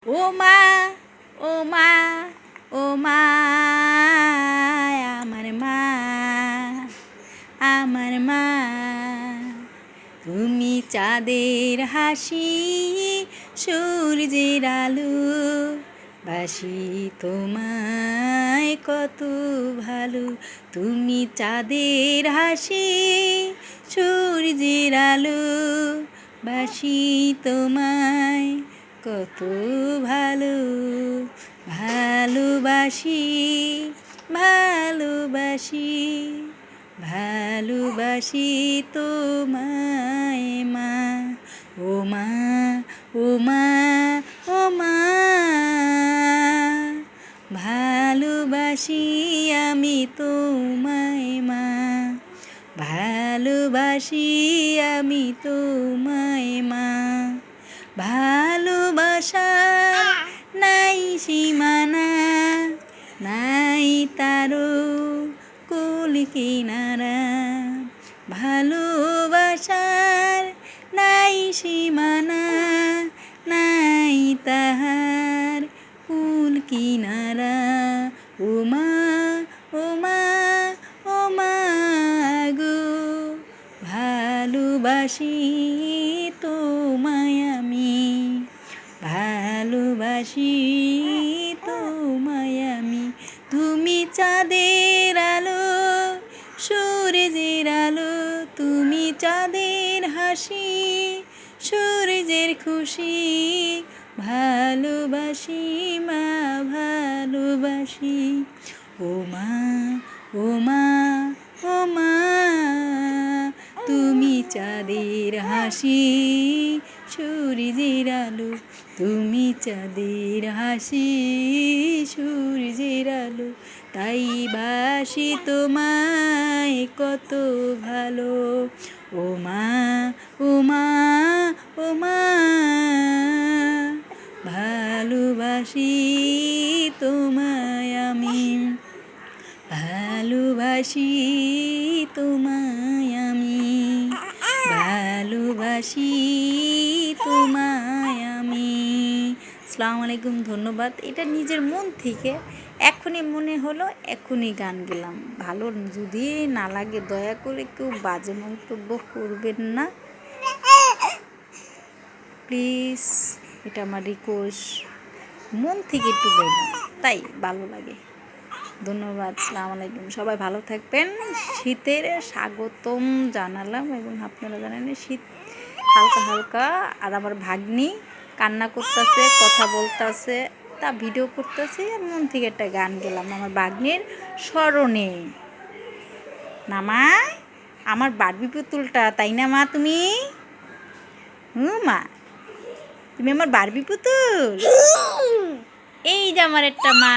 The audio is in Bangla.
ও মা, ও মা, ও মা, আমার মা, আমার মা, তুমি চাঁদের হাসি, সূর্যের আলো, বাসি তোমায় কত ভালো। তুমি চাঁদের হাসি, সূর্যের আলো, বাসি তোমায় কত ভালো। ভালোবাসি, ভালোবাসি, ভালোবাসি তোমায় মা। ও মা, ও মা, ও মা, ভালোবাসি আমি তোমায় মা। ভালোবাসি আমি তোমায় মা। ভালোবাসা নাই সীমানা, নাই তারও কুল কিনারা। ভালোবাসার নাই সীমানা, নাই তাহার কুল কিনারা। ও মা, ও মা, ও মা গো, ভালোবাসি তোমায় আমি। ভালোবাসি তোমায় আমি। তুমি চাঁদের আলো, সূর্যের আলো, তুমি চাঁদের হাসি, সূর্যের খুশি। ভালোবাসি মা, ভালোবাসি। ও মা, ও মা, ও মা, তুমি চাঁদের হাসি, সূর্যের আলো, তুমি চাঁদের হাসি, সূর্যের আলো, তাই বাসি তোমায় কত ভালো। ও মা, ও মা, ও মা, ভালোবাসি তোমায় আমি। ভালোবাসি তোমায় আমি। ভালোবাসি তোমায় আমি। আসসালামু আলাইকুম, ধন্যবাদ। এটা নিজের মন থেকে এখনই মনে হলো, এখনই গান গেলাম। ভালো যদি না লাগে দয়া করে কেউ বাজে মন্তব্য করবেন না প্লিজ, এটা আমার রিকোয়েস্ট। মন থেকে একটু গেলাম, তাই ভালো লাগে। ধন্যবাদ। আসসালামু আলাইকুম, সবাই ভালো থাকবেন। শীতের স্বাগতম জানালাম এবং আপনারা জানেন শীত হালকা হালকা। আর আমার ভাগ্নি কান্না করতেছে, কথা বলতেছে, তা ভিডিও করতেছে। আর মন থেকে একটা গান গেলাম আমার ভাগ্নির স্মরণে। না মা, আমার বারবি পুতুলটা, তাই না মা? তুমি মা, তুমি আমার বারবি পুতুল। এই যে আমার একটা মা।